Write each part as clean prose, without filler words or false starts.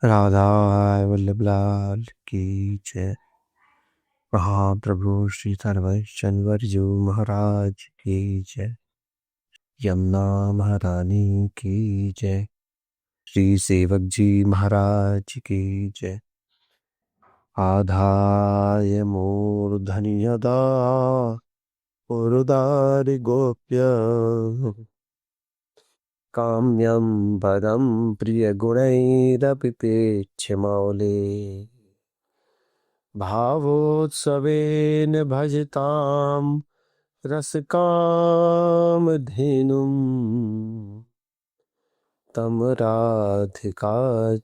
राधा वल्लभ लाल की जय। महाप्रभु श्री धर्मचंद्र महाराज की जय। यमुना महारानी की जय। श्री सेवक जी महाराज की जय। आधाय मूर्धनि यदा उरुदारि गोप्य काम्यं पदं प्रियगुणैरपि पेक्ष्यमौले भावोत्सवेन भजतां रसकामधेनुं तं राधिका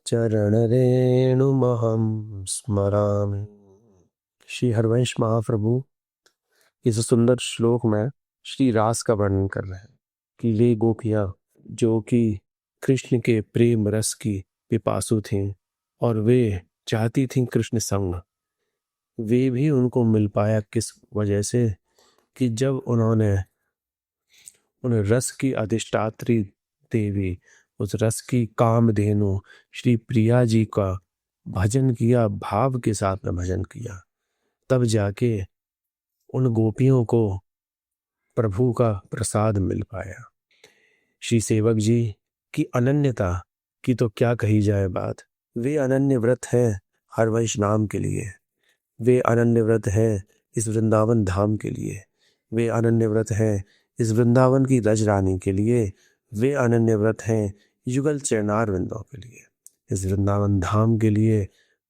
चरणरेणुमहं स्मरामि। श्री हरिवंश महाप्रभु इस सुंदर श्लोक में श्री रास का वर्णन कर रहे हैं कि वे गोपियां जो कि कृष्ण के प्रेम रस की पिपासु थीं और वे चाहती थीं कृष्ण संग, वे भी उनको मिल पाया किस वजह से कि जब उन्होंने उन रस की अधिष्ठात्री देवी, उस रस की कामधेनु श्री प्रिया जी का भजन किया, भाव के साथ में भजन किया, तब जाके उन गोपियों को प्रभु का प्रसाद मिल पाया। श्री सेवक जी की अनन्यता की तो क्या कही जाए बात। वे अनन्य व्रत हैं हरवंश नाम के लिए, वे अनन्य व्रत हैं इस वृंदावन धाम के लिए, वे अनन्य व्रत हैं इस वृंदावन की रजरानी के लिए, वे अनन्य व्रत हैं युगल चरणार वृंदों के लिए, इस वृंदावन धाम के लिए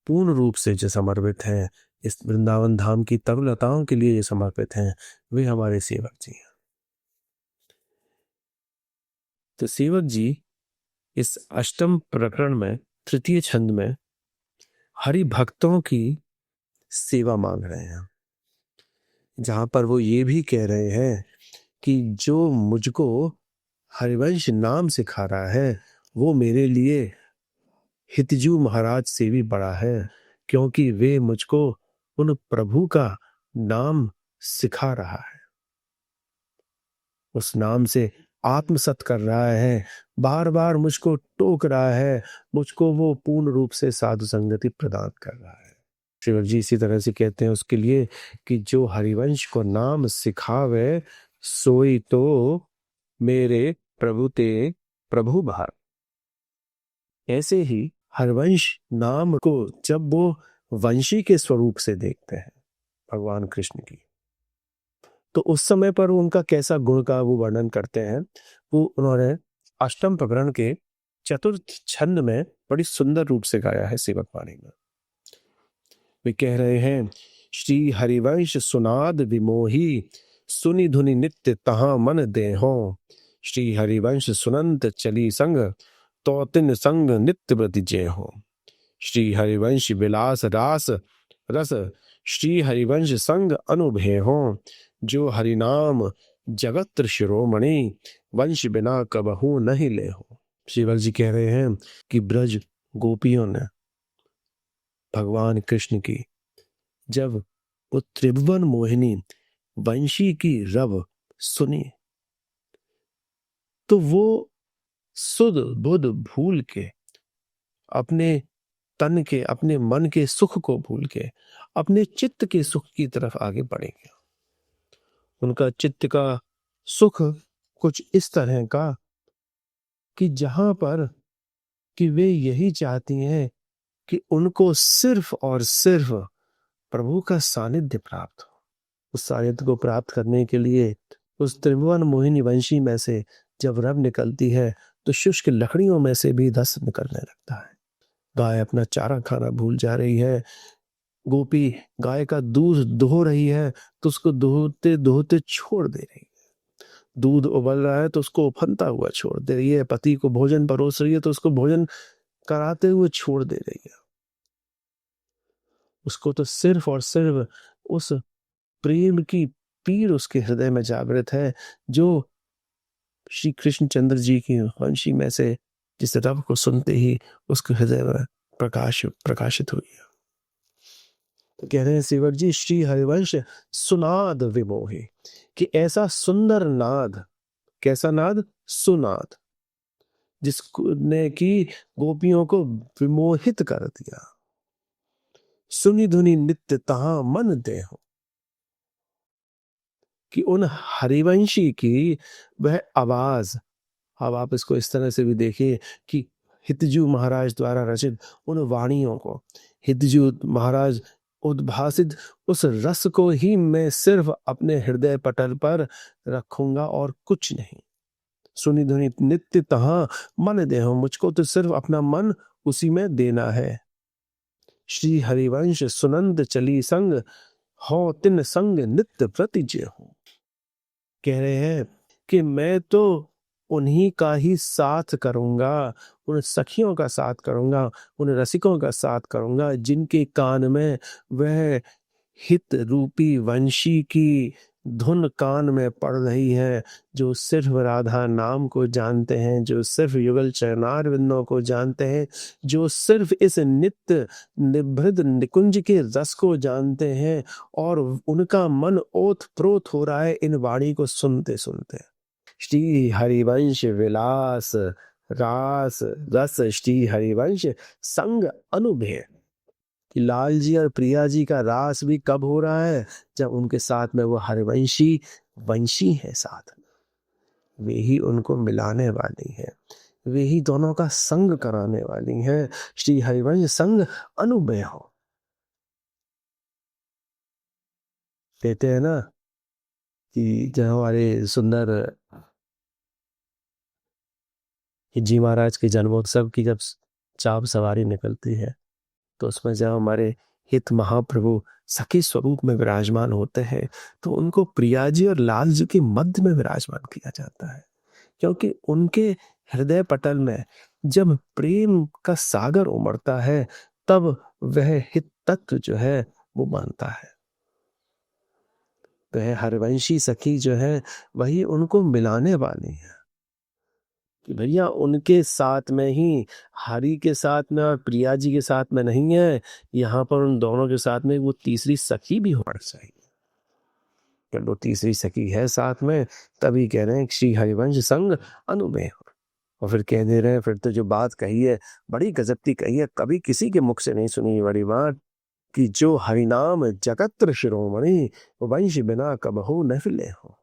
पूर्ण रूप से जो समर्पित हैं, इस वृंदावन धाम की तरुलताओं के लिए जो समर्पित हैं, वे हमारे सेवक जी हैं। तो सेवक जी इस अष्टम प्रकरण में तृतीय छंद में हरि भक्तों की सेवा मांग रहे हैं, जहां पर वो ये भी कह रहे हैं कि जो मुझको हरिवंश नाम सिखा रहा है वो मेरे लिए हितजू महाराज से भी बड़ा है, क्योंकि वे मुझको उन प्रभु का नाम सिखा रहा है, उस नाम से आत्मसत कर रहा है, बार बार मुझको टोक रहा है, मुझको वो पूर्ण रूप से साधु संगति प्रदान कर रहा है। शिव जी इसी तरह से कहते हैं उसके लिए कि जो हरिवंश को नाम सिखावे सोई तो मेरे प्रभु ते प्रभु भार। ऐसे ही हरिवंश नाम को जब वो वंशी के स्वरूप से देखते हैं भगवान कृष्ण की, तो उस समय पर उनका कैसा गुण का वो वर्णन करते हैं, वो उन्होंने अष्टम प्रकरण के चतुर्थ छंद में बड़ी सुंदर रूप से गाया है सेवक वाणी में। वे कह रहे हैं, श्री हरिवंश सुनाद विमोही सुनि धुनि नित्य तहां मन देहो, श्री हरिवंश सुनंत चली संग तो तिन संग नित्य व्रति जय हो, श्री हरिवंश विलास रास रस श्री हरिवंश संग अनुभे हो, जो हरिनाम जगत शिरोमणि वंश बिना कबहू नहीं ले हो। शिवक जी कह रहे हैं कि ब्रज गोपियों ने भगवान कृष्ण की जब वो त्रिभुवन मोहिनी वंशी की रव सुनी, तो वो सुध बुध भूल के अपने तन के, अपने मन के सुख को भूल के अपने चित्त के सुख की तरफ आगे बढ़ेंगे। उनका चित्त का सुख कुछ इस तरह का कि जहां पर कि वे यही चाहती हैं कि उनको सिर्फ और सिर्फ प्रभु का सानिध्य प्राप्त हो। उस सानिध्य को प्राप्त करने के लिए उस त्रिभुवन मोहिनी वंशी में से जब रव निकलती है तो शुष्क लकड़ियों में से भी रस निकलने लगता है। गाय अपना चारा खाना भूल जा रही है, गोपी गाय का दूध दोह रही है तो उसको दोहते दोहते छोड़ दे रही है, दूध उबल रहा है तो उसको उफनता हुआ छोड़ दे रही है, पति को भोजन परोस रही है तो उसको भोजन कराते हुए छोड़ दे रही है। उसको तो सिर्फ और सिर्फ उस प्रेम की पीर उसके हृदय में जागृत है, जो श्री कृष्णचंद्र जी की वंशी में से जिस रव को सुनते ही उसके हृदय में प्रकाशित हुई है। तो कह रहे हैं सेवक जी, श्री हरिवंश सुनाद विमोही, कि ऐसा सुंदर नाद, कैसा नाद? सुनाद, जिसने की गोपियों को विमोहित कर दिया। सुनी धुनी नित्य तहां मन दे हो, कि उन हरिवंशी की वह आवाज, अब आप इसको इस तरह से भी देखिए कि हितजू महाराज द्वारा रचित उन वाणियों को, हितजू महाराज उद्भासित उस रस को ही मैं सिर्फ अपने हृदय पटल पर रखूंगा और कुछ नहीं। सुनी धुनी नित्य तहां मन दे हो, मुझको तो सिर्फ अपना मन उसी में देना है। श्री हरिवंश सुनंद चली संग, हो तिन संग नित्य प्रतिज्ञ हूं। कह रहे हैं कि मैं तो उन्हीं का ही साथ करूंगा, उन सखियों का साथ करूंगा, उन रसिकों का साथ करूंगा जिनके कान में वह हित रूपी वंशी की धुन कान में पड़ रही है, जो सिर्फ राधा नाम को जानते हैं, जो सिर्फ युगल चरणार विंदों को जानते हैं, जो सिर्फ इस नित्य निभृत निकुंज के रस को जानते हैं, और उनका मन ओत प्रोत हो रहा है इन वाणी को सुनते सुनते। श्री हरिवंश विलास रास रस, श्री हरिवंश संग अनुभय। कि लाल जी और प्रिया जी का रास भी कब हो रहा है, जब उनके साथ में वो हरिवंशी वंशी है, साथ वे ही उनको मिलाने वाली है, वे ही दोनों का संग कराने वाली है। श्री हरिवंश संग अनुभय हो। कहते हैं ना कि जब हमारे सुंदर जी महाराज के जन्मोत्सव की जब चाप सवारी निकलती है, तो उसमें जब हमारे हित महाप्रभु सखी स्वरूप में विराजमान होते हैं, तो उनको प्रिया जी और लाल जी के मध्य में विराजमान किया जाता है, क्योंकि उनके हृदय पटल में जब प्रेम का सागर उमड़ता है, तब वह हित तत्व जो है वो मानता है। वह हरवंशी सखी जो है वही उनको मिलाने वाली है, कि भैया उनके साथ में ही, हरि के साथ में और प्रिया जी के साथ में नहीं है, यहाँ पर उन दोनों के साथ में वो तीसरी सखी भी होना चाहिए। चलो तीसरी सखी है साथ में, तभी कह रहे हैं श्री हरिवंश संग अनुमेय। और फिर कह दे रहे हैं, फिर तो जो बात कही है बड़ी गजब की कही है, कभी किसी के मुख से नहीं सुनी ये बड़ी बात, कि जो हरिनाम जगत्र शिरोमणि, वंश बिना कबहू न फिले हो।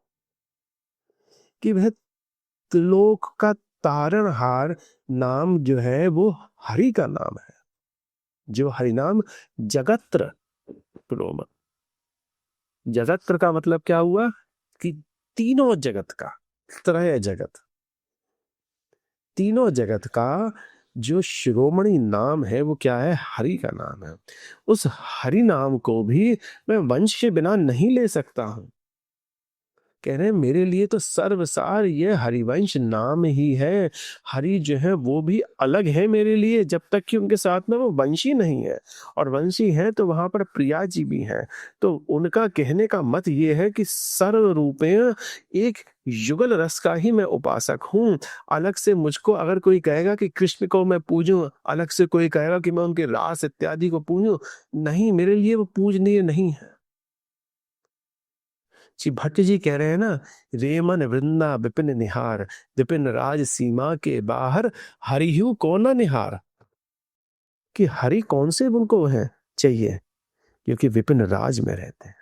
कि वह त्रिलोक का तारणहार नाम जो है वो हरि का नाम है, जो हरिनाम जगत्र शिरोमणि। जगत्र का मतलब क्या हुआ, कि तीनों जगत का, त्रय जगत, तीनों जगत का जो शिरोमणि नाम है वो क्या है, हरि का नाम है। उस हरि नाम को भी मैं वंश के बिना नहीं ले सकता हूं। कह रहे हैं मेरे लिए तो सर्वसार ये हरिवंश नाम ही है। हरि जो है वो भी अलग है मेरे लिए, जब तक कि उनके साथ में वो वंशी नहीं है, और वंशी है तो वहां पर प्रिया जी भी हैं। तो उनका कहने का मत ये है कि सर्व रूपेण एक युगल रस का ही मैं उपासक हूँ। अलग से मुझको अगर कोई कहेगा कि कृष्ण को मैं पूजूं, अलग से कोई कहेगा कि मैं उनके रास इत्यादि को पूजूं, नहीं, मेरे लिए वो पूजनीय नहीं है। श्री भट्ट जी कह रहे हैं ना, रेमन वृंदा विपिन निहार, विपिन राज सीमा के बाहर, हरिहु को न निहार। कि हरि कौन से उनको है चाहिए, क्योंकि विपिन राज में रहते हैं,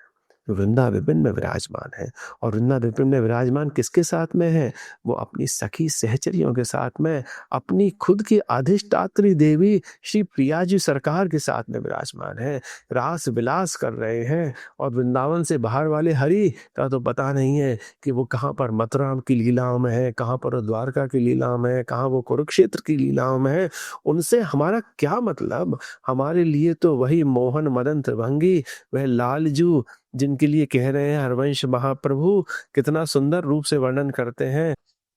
वृंदा विपिन में विराजमान है। और वृंदा विपिन में विराजमान किसके साथ में है, वो अपनी सखी सहचरियों के साथ में, अपनी खुद की अधिष्ठात्री देवी श्री प्रिया जी सरकार के साथ में विराजमान है, रास विलास कर रहे हैं। और वृंदावन से बाहर वाले हरि का तो पता नहीं है कि वो कहाँ पर मथुरा की लीलाओं में है, कहाँ पर द्वारका की लीलाओं में है, कहाँ वो कुरुक्षेत्र की लीलाओं में है। उनसे हमारा क्या मतलब, हमारे लिए तो वही मोहन मदन त्रिभंगी, वह लालजू, जिनके लिए कह रहे हैं हरवंश महाप्रभु कितना सुंदर रूप से वर्णन करते हैं।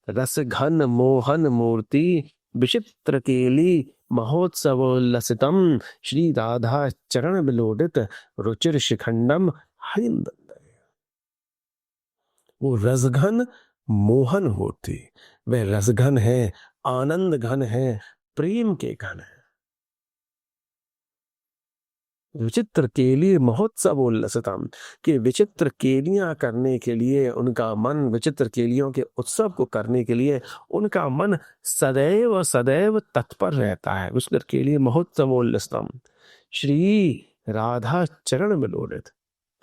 रस घन मोहन मूर्ति विचित्र केली, महोत्सवोल्लसितम, श्री राधा चरण विलोडित, रुचिर शिखंडम हरिंद। वो रसघन मोहन मूर्ति, वह रसघन है, आनंद घन है, प्रेम के घन है। विचित्र केली महोत्सव उल्लसितम, कि विचित्र केलियां करने के लिए उनका मन, विचित्र केलियों के उत्सव को करने के लिए उनका मन सदैव सदैव तत्पर रहता है। विचित्र केली महोत्सव उल्लसितम, श्री राधा चरण विलोड़ित,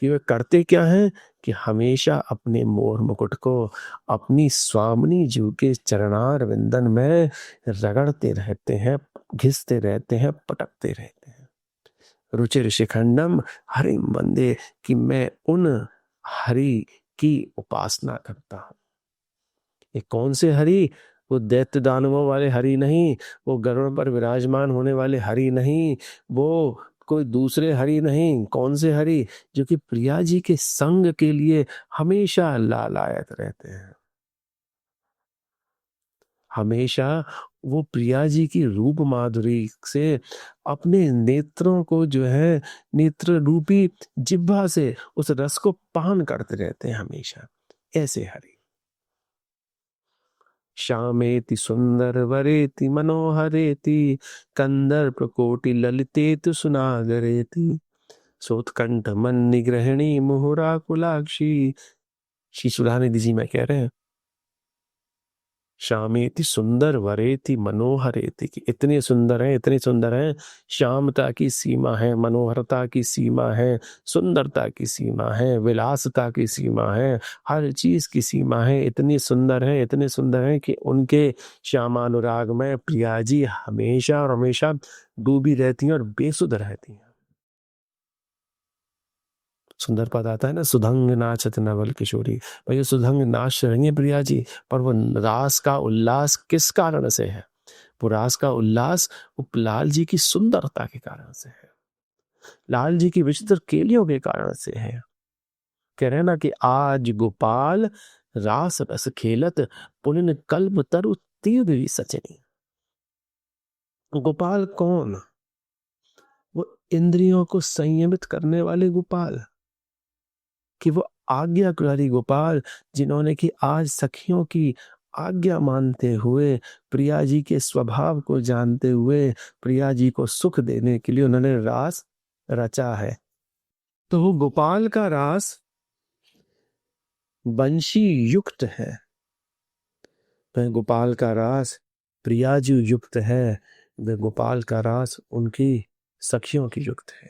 कि वे करते क्या हैं कि हमेशा अपने मोर मुकुट को अपनी स्वामिनी जी के चरणार विंदन में रगड़ते रहते हैं, घिसते रहते हैं, पटकते रहते हैं। रुचिर शिखंडम हरि मंदे, कि मैं उन हरि की उपासना करता हूं। ये कौन से हरि? वो दैत्य दानवों वाले हरि नहीं, वो गरुड़ पर विराजमान होने वाले हरि नहीं, वो कोई दूसरे हरि नहीं। कौन से हरि? जो कि प्रिया जी के संग के लिए हमेशा लालायत रहते हैं, हमेशा वो प्रिया जी की रूप माधुरी से अपने नेत्रों को जो है, नेत्र रूपी जिह्वा से उस रस को पान करते रहते हैं हमेशा। ऐसे हरि। श्यामेति सुंदर वरेति मनोहरेति, कंदर प्रकोटि ललितेतु सुनागरेति, सोत्कंठ मन निग्रहिणी मुहुरा कुलाक्षी। श्री सुधानिधि जी में कह रहे हैं, श्यामेति सुंदर वरेति मनोहरेति, कि इतने सुंदर हैं, इतने सुंदर हैं। श्यामता की सीमा है, मनोहरता की सीमा है, सुंदरता की सीमा है, विलासता की सीमा है, हर चीज की सीमा है। इतनी सुंदर है, इतने सुंदर हैं कि उनके श्यामानुराग में प्रिया जी हमेशा और हमेशा डूबी रहती हैं और बेसुध रहती हैं। सुंदर पद आता है ना, सुधंग नाचत नवल किशोरी। भाई सुधंग नाच रही है प्रिया जी, पर वो रास का उल्लास किस कारण से है? वो रास का उल्लास वो लाल जी की सुंदरता के कारण से है, लाल जी की विचित्र केलियों के कारण से है। कह रहे हैं ना कि आज गोपाल रास रस खेलत, पुलिन कल्प तरु तीव्र भी सचनी। गोपाल कौन? वो इंद्रियों को संयमित करने वाले गोपाल, कि वो आज्ञाकारी गोपाल, जिन्होंने कि आज सखियों की आज्ञा मानते हुए, प्रिया जी के स्वभाव को जानते हुए, प्रिया जी को सुख देने के लिए उन्होंने रास रचा है। तो वो गोपाल का रास वंशी युक्त है, वह गोपाल का रास प्रिया जी युक्त है, वह गोपाल का रास उनकी सखियों की युक्त है।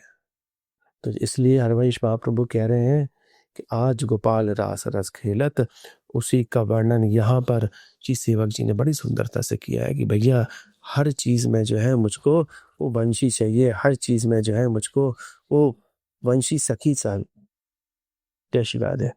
तो इसलिए हरवंश महाप्रभु कह रहे हैं कि आज गोपाल रास रस खेलत, उसी का वर्णन यहाँ पर जी सेवक जी ने बड़ी सुंदरता से किया है कि भैया हर चीज में जो है मुझको वो वंशी चाहिए, हर चीज में जो है मुझको वो वंशी सखी चाहिए। जय श्री राधे।